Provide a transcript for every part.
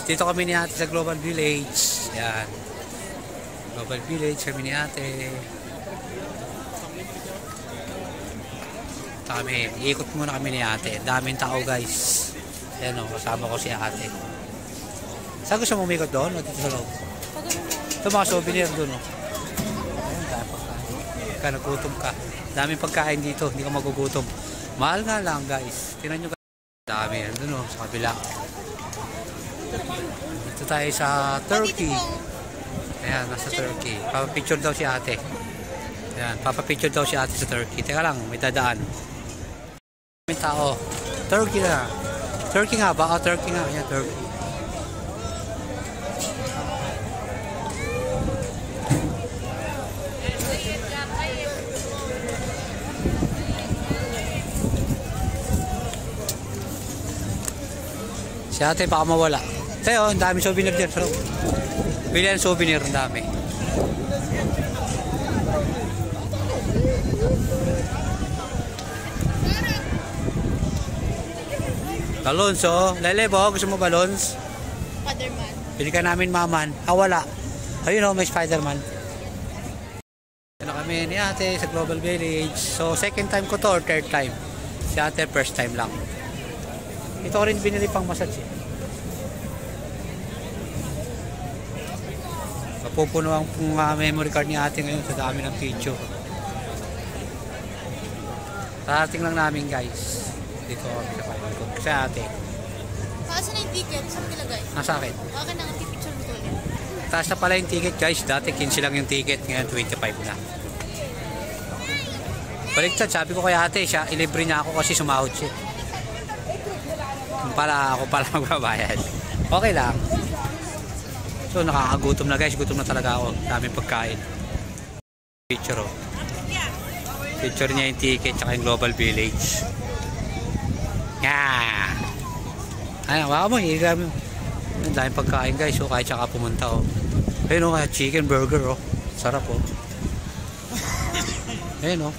Dito kami ni ate sa Global Village. Yan. Global Village kami ni ate. Iikot muna kami ni ate. Daming tao guys. Yan o, kasama ko si ate. Saan gusto mo umikot doon? O dito sa loob? Ito mga souvenir doon o. Ayun, dahil pagkain. Ka, nagutom ka. Daming pagkain dito, hindi ka magugutom. Mahal nga lang guys. Tingnan nyo guys. Dami yan doon o, sa kabila. Dito tayo sa Turkey. Ayan, nasa Turkey. Papapicture daw si ate. Ayan, papapicture daw si ate sa Turkey. Teka lang, may dadaan. May tao. Turkey na. Turkey nga ba? Turkey nga. Ayan, Turkey. Si ate baka mawala. Tayo, ang dami souvenir dyan. Bili ang souvenir, ang dami. Balons, oh. Lelebo, gusto mo balons? Spiderman. Bili ka namin maman. Wala. Ayun, oh, may Spiderman. Ito na kami ni ate sa Global Village. So, second time ko to or third time? Si ate, first time lang. Ito ko rin binili pang massage. Mapupuno ang memory card ni ate ngayon sa dami ng picture. Tarating lang namin guys. Dito kami sa pagod ko. Sa ate. Saan na yung ticket? Saan nilagay? Nasa akin. Akin na nga picture mo ulit. Taas na pala yung ticket guys. Dati 15 lang yung ticket. Ngayon 25 na. Baliktad. Sabi ko kay ate siya. Ilibre niya ako kasi sumahod siya. Ako pala magbabayad. Okay lang. So nakakagutom na guys. Gutom na talaga ako. Daming pagkain. Picture oh. Picture niya yung ticket tsaka yung Global Village. Yeah. Ano, wala mo, higa mo. Ang daming pagkain guys, so kahit saka pumunta oh. Ayun oh, chicken burger oh. Sarap oh. Ayun oh.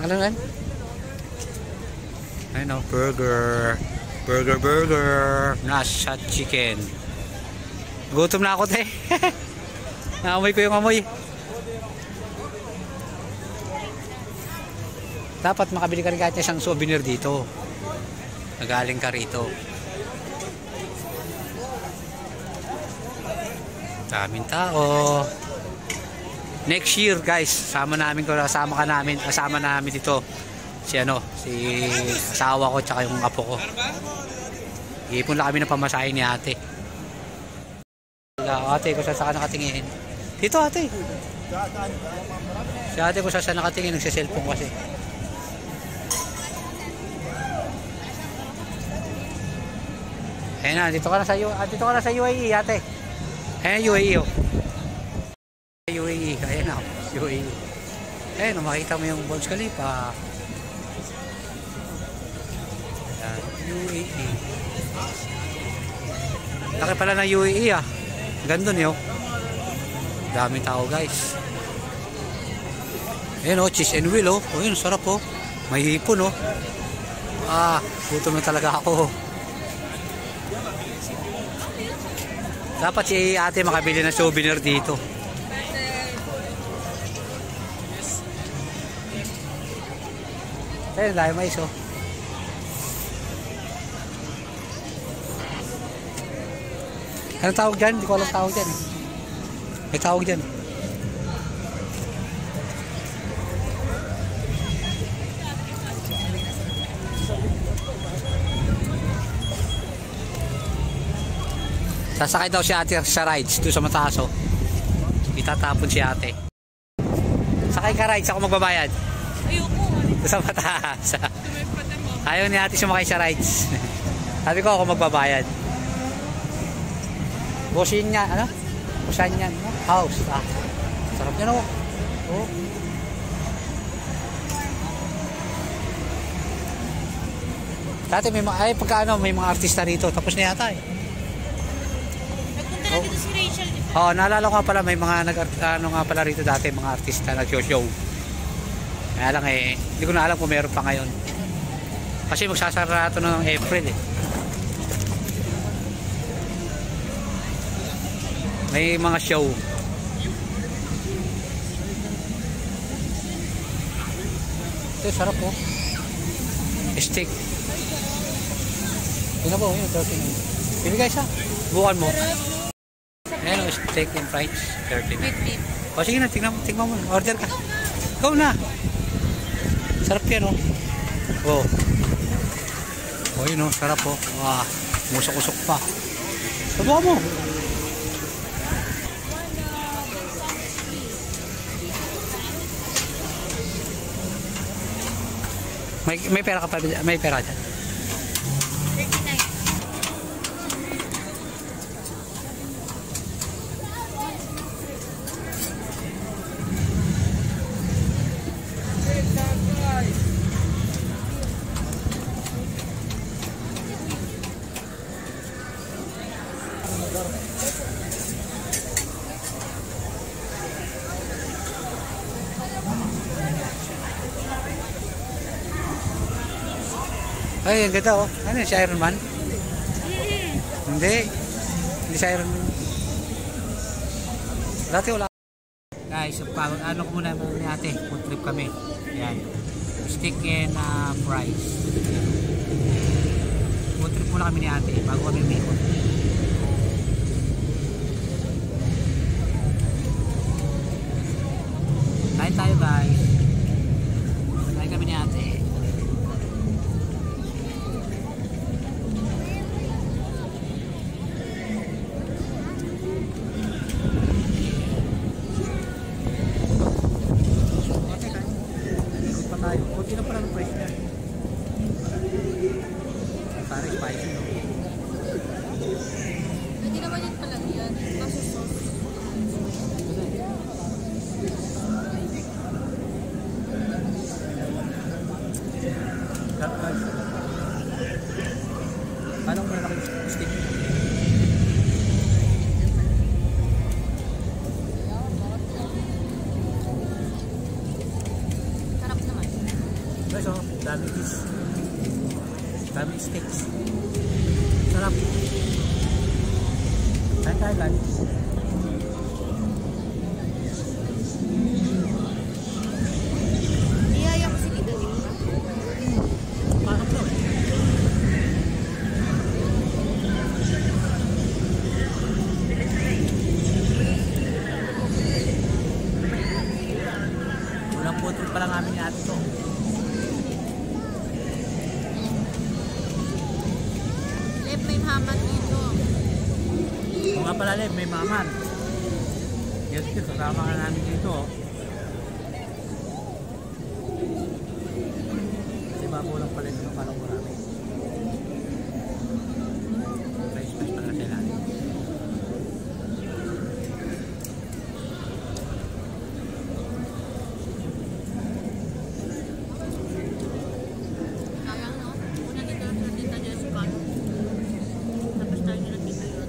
Ano yan? Ayun oh, burger. Burger. Nasa chicken. Gutom na ako te. Naamoy ko yung amoy. Dapat makabili ka rin kahit isang souvenir dito. Nagaling ka rito. Daming tao. Next year guys, kasama namin dito si asawa ko tsaka yung apo ko. Iipon lang kami ng pamasahe ni ate. Ate, kung saan nakatingin. Dito ate. Si ate kung saan nakatingin, nagsiselfone kasi. Ayun na, dito ka na sa UAE ate. Ayun UAE oh. UAE, ayun na, UAE. Ayun, makikita mo yung Burj Khalifa. Ayan, UAE. Laki pala ng UAE ah. Gandun yun. Daming tao guys. Ayun oh, cheese and wheel oh. Ayun, sarap oh. May hipon oh. Gutom na talaga ako. Dapat si ate makabili ng souvenir dito. Ayun, dahil mais oh. Anong tawag dyan? Hindi ko alam tawag dyan. May tawag dyan. Sasakay daw si ate sa rides doon sa mataas oh. Itatapon si ate. Sakay ka rides, ako magbabayad. Ayoko. Doon sa mataas. Ayaw ni ate sumakay sa rides. Sabi ko ako magbabayad. Busin niya, ano? Busan niya, no? House. Sarap niya no. Oh. Dati may mga artista rito. Tapos na yata eh. Nagpunta na dito si Rachel. Naalala ko pala may mga nga pala rito dati, mga artista nag-show. Kaya lang eh, hindi ko na alam kung meron pa ngayon. Kasi magsasara ito ng April eh. May mga show. Ito, sarap po. Steak. Tingnan po, yun, 39. Pili guys ha. Bukan mo. Ayan o, steak and fries. 39. With beef. O sige na, tingnan mo. Order ka. Ikaw na. Sarap yan o. Oh. O yun o, sarap o. Wah, musok-usok pa. Subukan mo. May pera ka pa, may pera dyan. 39. Ay, ang ganda oh. Ano yun, si Iron Man? Hindi. Hindi si Iron Man. Dati wala. Guys, ano ko muna ni ate. Food trip kami. Ayan. Steak and fries. Food trip muna kami ni ate. Bago kami umikot. Kain tayo guys. Kain kami ni ate. Kunti na pala ng price niya. Parang spicy, no? Hindi naman yun pala yan. Kaso sauce. Guys. Paano kung malaki steak? Sarap naman. Guys, oh, daming fish. Daming steaks. Sarap. Kain tayo guys. Iyaya ko si Lido dito. Parang to eh. Walang putol pa lang amin ni ate to. Lep, may haman dito. Kung nga pala Lev, may maman. Yes, kasama ka namin dito. Oh. Kasi bago lang pala ito, parang marami. Price pala sa natin. Sayang, no? Una dito lang sa Tita Jessica. Tapos tayo nila dito yun.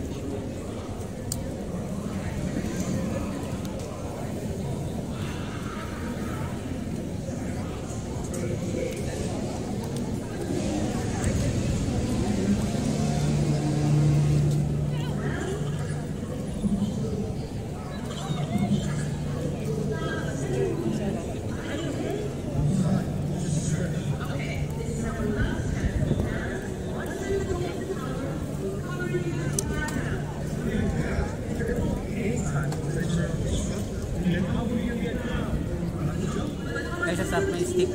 Guys, sa may stick.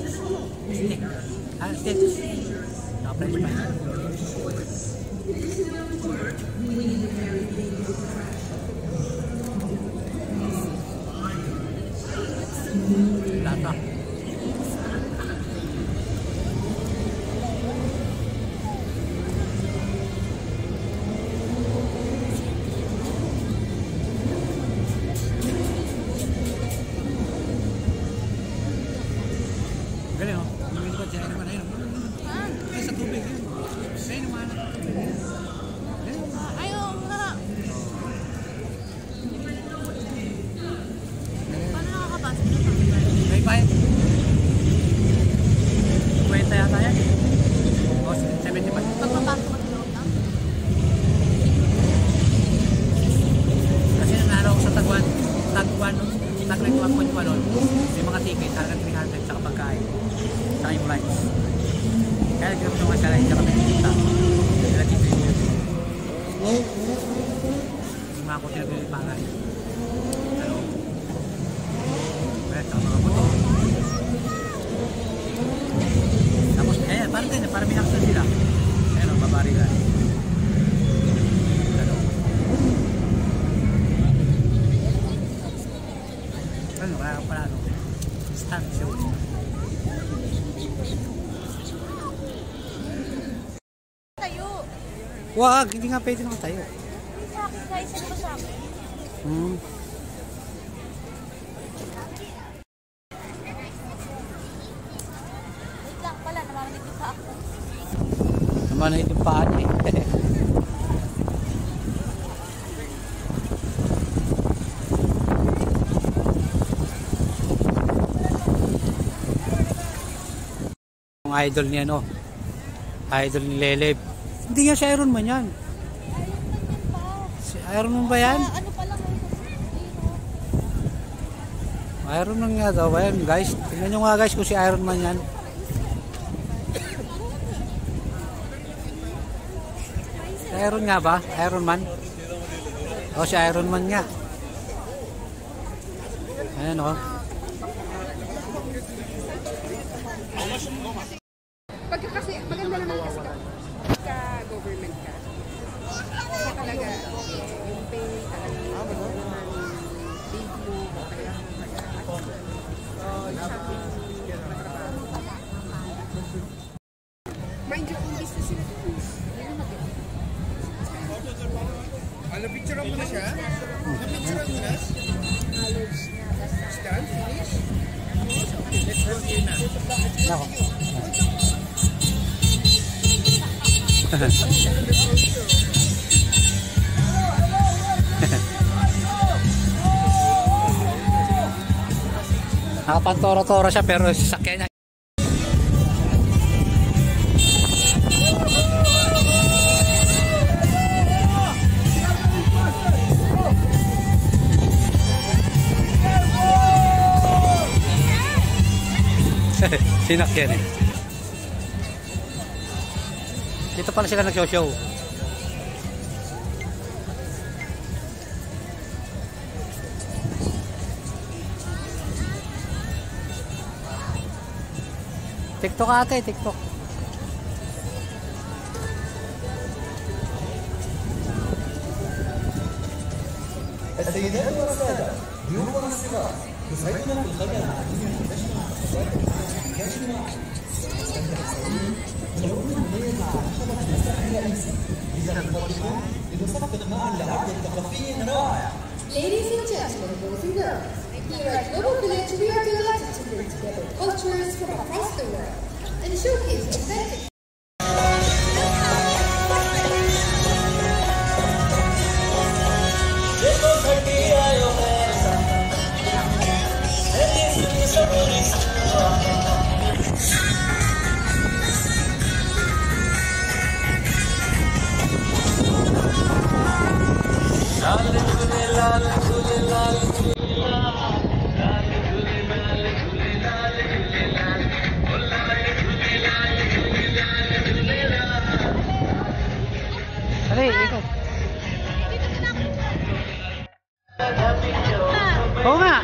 Stick. Ah, stick. French fries. Lata. Galing oh. Lumilipad siya. Ano ba na yun? Yung mga kutin na pinilipangan. Ano? Kaya tama ko to. Tapos, kaya parang ganyan, parang minaksan sila. Ayan o, babarilan. Ano? Ano, kaya pala ano? Stand show. Tayo. Wag, hindi nga pwede nang tayo. Sa akin guys, ano ba sa akin? Wait lang pala, namamanig yung pa ako. Naman na yung paan eh. Yung idol niya no. Idol ni Leleb. Hindi nga si Iron Man yan. Si Iron Man ba yan? Ano pala ngayon? Iron Man nga daw. Ayan guys. Tingnan nyo nga guys kung si Iron Man yan. Si Iron nga ba? Iron Man? O si Iron Man nga. Ayan o. Pagka kasi, maganda naman kasi ka government ka. Kasi talaga, yung pay talaga naman big move, talaga mind you, kung business sila dun, yun ang maganda. Ano, picture mo na siya? Picture mo na? Stand, finish? Let's go here na. Nako. Nakapantoro-toro siya pero sasakyan niya. Sinakyan eh. Dito pala sila nag-show. TikTok ate, TikTok. Ladies and gentlemen, boys and girls, here at Global Village, we are delighted to bring together cultures from across the world and showcase authentic. Dali, ikot. Oo nga.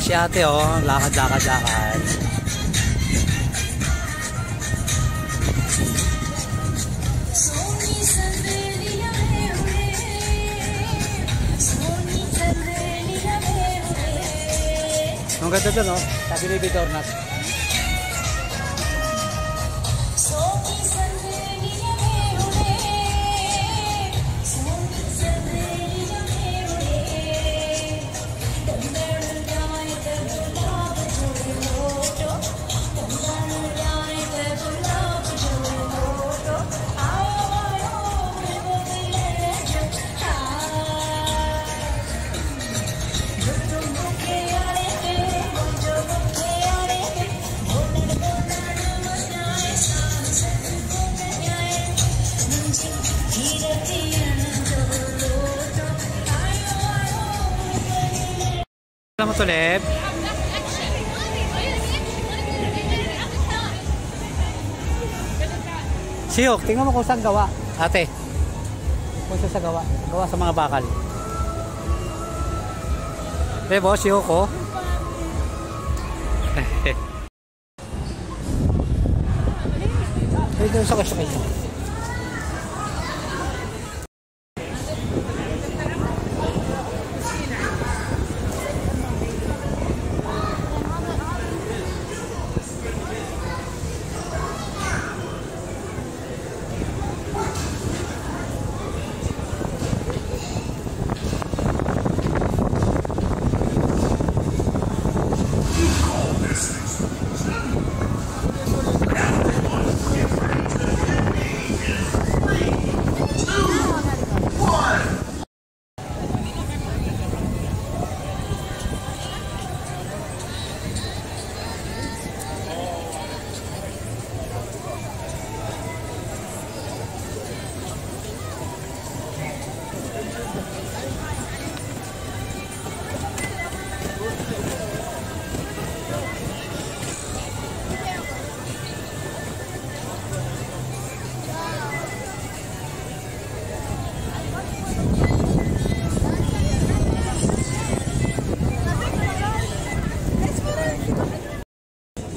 Si ate oh, lakad-lakad-lakad. Ang ganda doon oh, sabi ni Bidornat. Salamat ulit. Siyok, tingnan mo kung saan gawa. Ate. Kung saan sa gawa. Gawa sa mga bakal. Diba, siyok ko. Ito, sakay.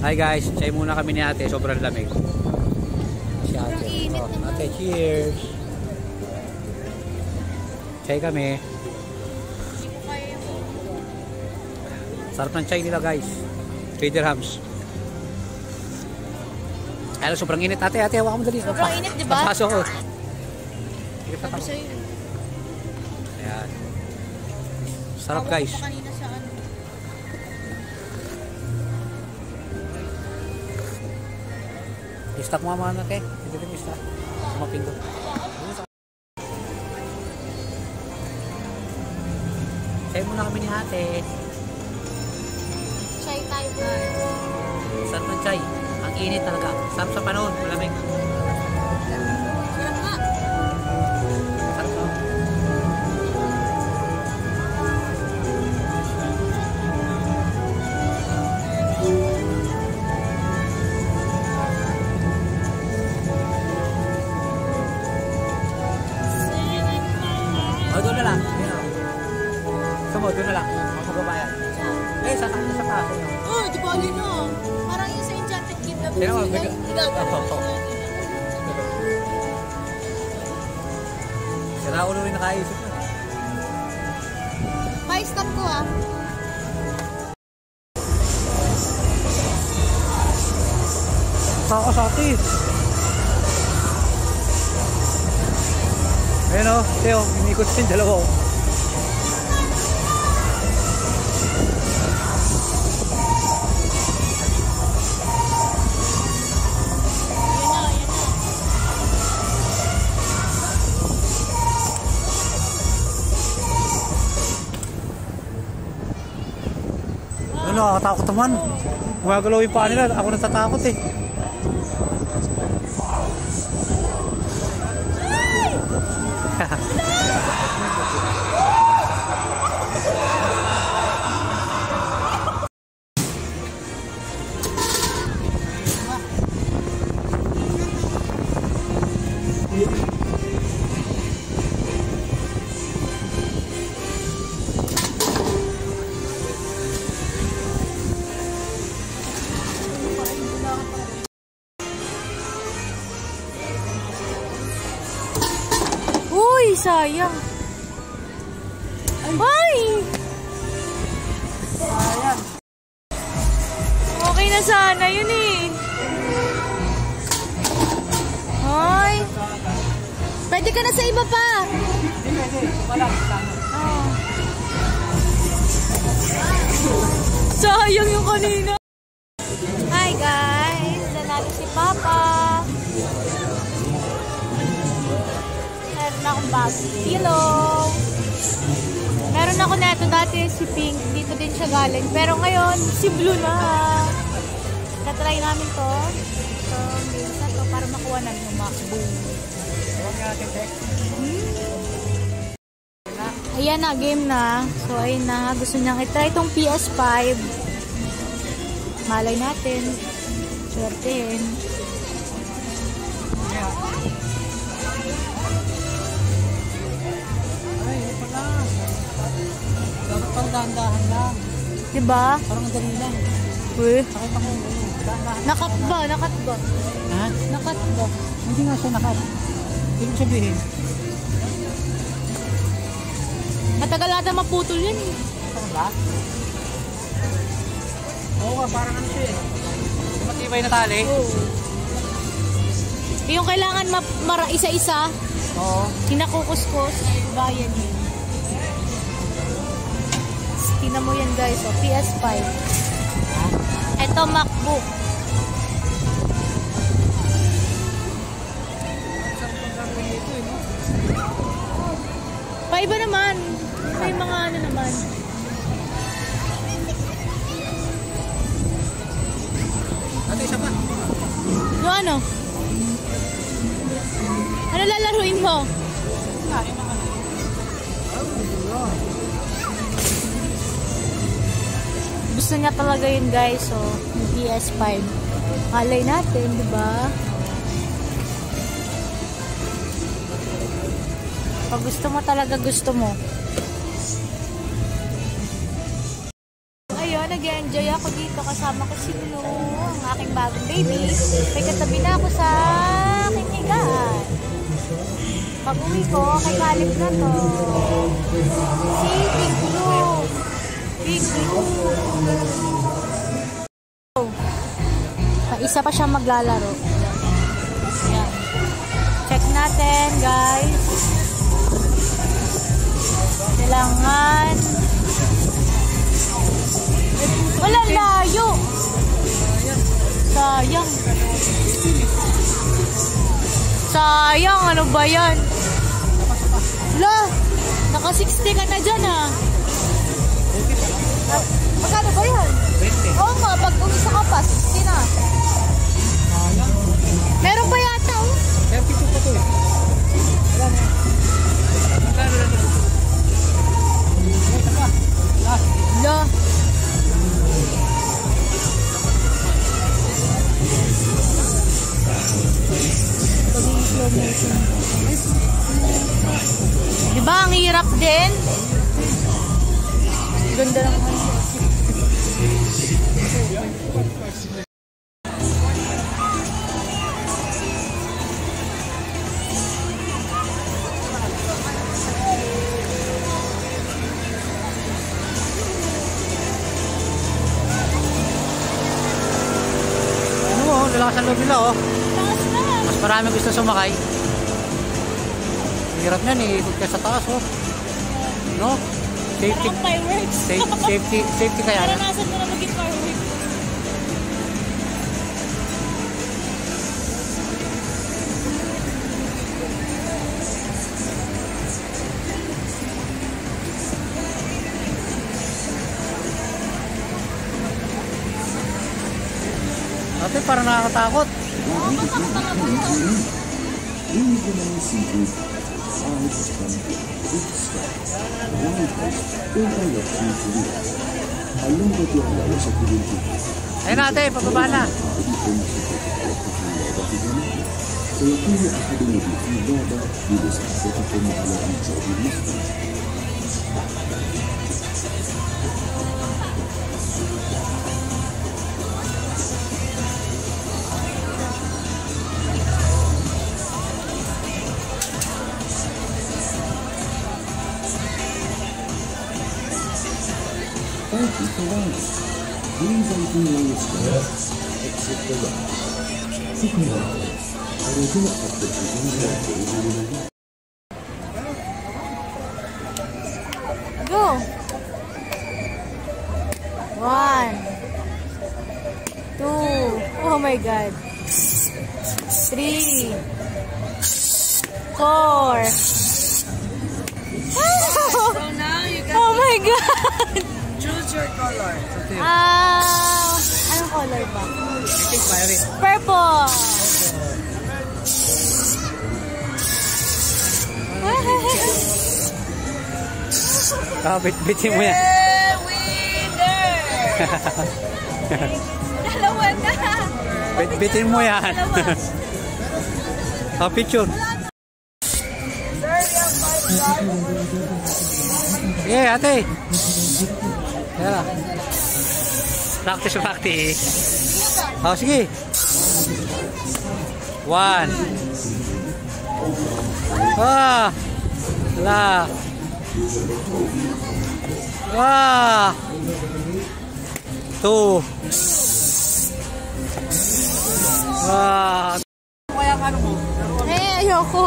Hi guys, chay muna kami ni ate, sobrang lamig. Si ate. Oh, ate, cheers. Chay kami. Sarap ng chay nila guys. 3 dirhams. Ay, sobrang init ate, hawakan mo dali. Sobrang init, di ba? Papasok ko. Sabi sa'yo. Ayan. Sarap guys. Kanina sa ano. I-stack mo mga ate. Hindi din i-stack. Mapindo. Chay muna kami ni ate. Chai tayo guys. Sarap ng chay. Ang init talaga. Sarap sa panahon. Malamig. Sarap nga. Sarap no? O, doon na lang. Sumo, doon na lang. Ang magabayan. Eh, sa taas. Oh, di ba alin no? Parang yung sa Enchanted Kingdom. Pero, sira ulo rin nakaisip na. Pa-stop ko ah. Saka sa ati. Ayun o, Teo, inikot sin dalawa o. Ano, nakakatakot naman. Gumagalaw yung paa nila, ako natatakot eh. Uy, sayang. Ay! Ayan. Okay na sana yun eh. Ay! Pwede ka na sa iba pa. Hindi pwede, walang sana. Oh. Sayang yung kanina. Hi guys! Nanalo si Papa. Meron akong bagong kilo. Meron ako na ito dati si Pink. Dito din siya galing. Pero ngayon, si Blue na. Tatry namin to. Ito, minsan to para makuha namin yung MacBook. Ayan na, game na. So, ayun na. Gusto niyang itry itong PS5. Malay natin. Swertein. Ay, pala. Dapat pang dahan-dahan lang. Diba? Parang madali lang. Uy. Nakita ko. Dahan-dahan. Nakat ba? Nakat ba? Ha? Nakat ba? Hindi nga siya nakat. Ibig sabihin. Matagal natin maputol yun eh. Ano ba? Oo nga, parang ano siya eh. Matibay na tali. Oo. Yung kailangan isa-isa. Oo. Kinakukuskus. Bayan yun. Tingnan mo yan guys. Oh, PS5. Ito MacBook. Paiba naman. May mga ano naman. Ate, isa pa. No ano? Ano lalaruin mo? Gusto niya talaga yun guys. So, yung PS5. Alay natin, di ba? Pag gusto mo talaga, gusto mo. Ayun, nag-enjoy ako dito. Kasama ko si Lulu, ang aking bagong baby. May katabi na ako sa aking higaan. Pag uwi ko, kay Kalib na to. Si Big Blue. Big Blue. Isa pa siya maglalaro. Ayan. Check natin, guys. Kailangan. Wala, layo. Sayang. Sayang, ano ba yan? La, naka 60 ka na dyan ah. Magkano ba yan? 20. Oo nga, pag umisa ka pa, 60 na. Meron pa yata oh. 32 pa to eh. Magkano na to? Isa pa. Last. La. Diba ang hirap din? Ganda ng ano. Lalakas ang loob nila oh. Taas na. Mas marami gusto sumakay. Hirap yan eh, ikot ka sa taas oh. No? Safety. Parang fireworks. Safety kaya na. Naranasan mo na maging fireworks. Ate, parang nakakatakot. Ayun ate, pababa na. سيكون أحدنا في اللعبة بمساعدتكم على إيجاد المخرج. Thank you for watching. Please open your step. Exit the right. Go! 1 2 oh my god 3 4 So now you can oh my god choose your color. anong color ba? I think violet. Purple Bit-bitin mo yan. Winner! Dalawa na. Bit-bitin mo yan. Picture. Sige, ate. Yeah. Practice. Sige. 1. La. 2. Ayoko.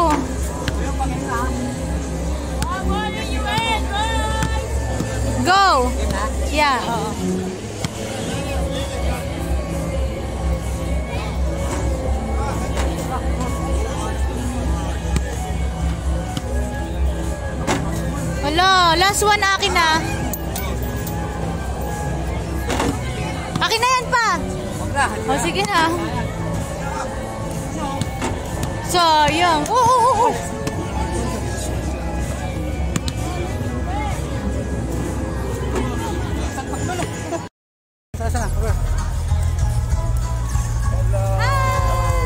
Go! Yeah, oo. Wala, last one akin na. Akin na yan pa. O, sige na. Sayang. Oo. Sana.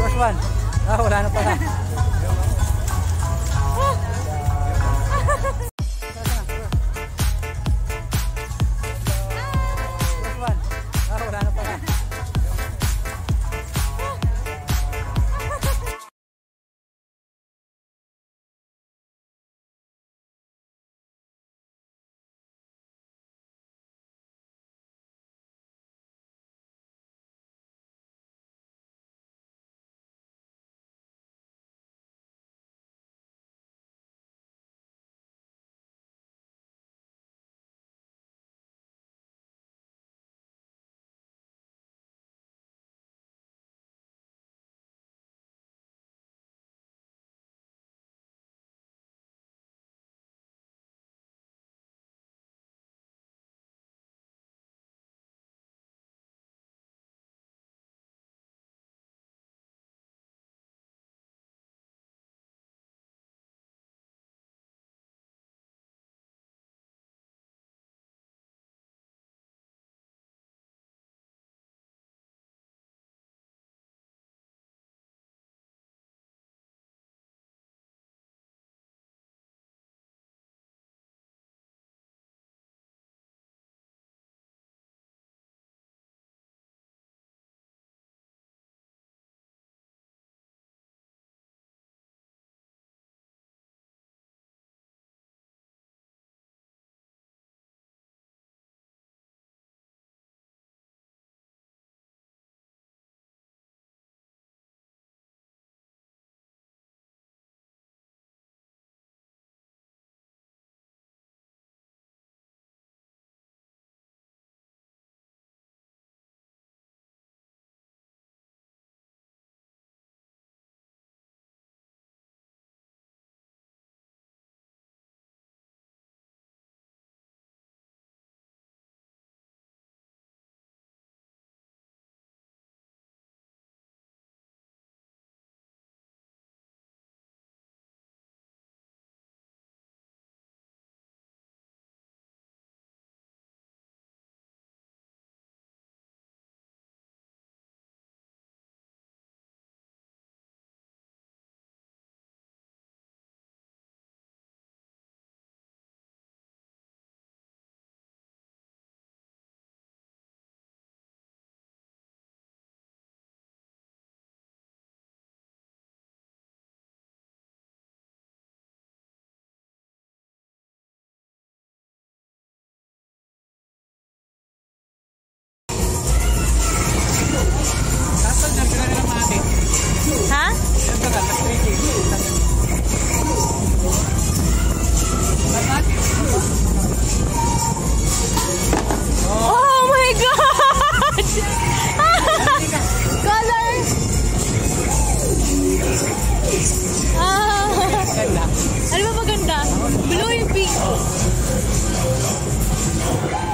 First one. Wala na pala.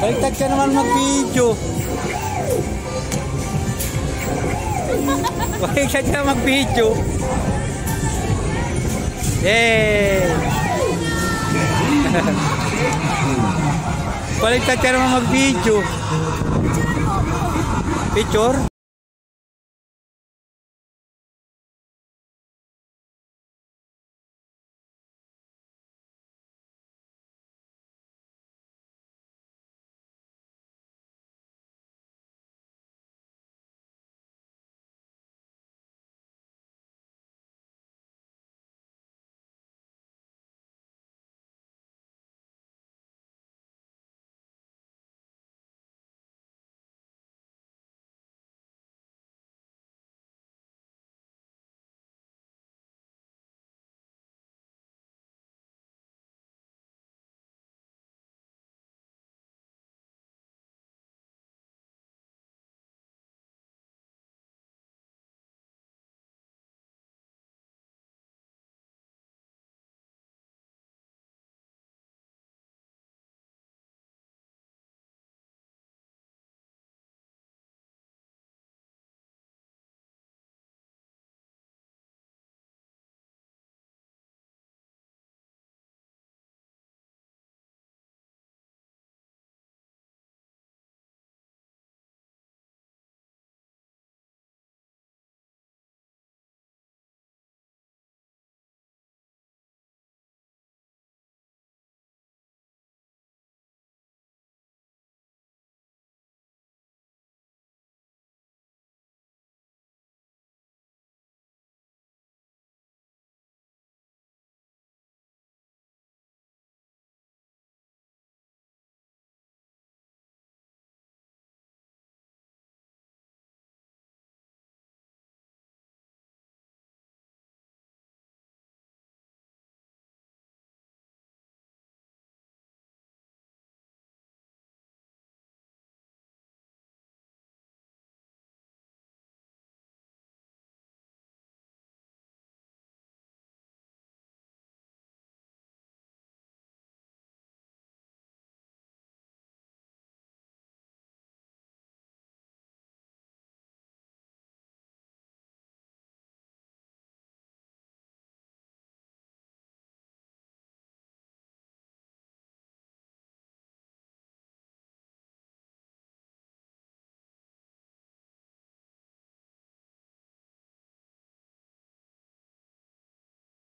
Baliktad ka naman mag-video. Baliktad ka mag-video. Yay! Baliktad ka naman mag-video. Picture?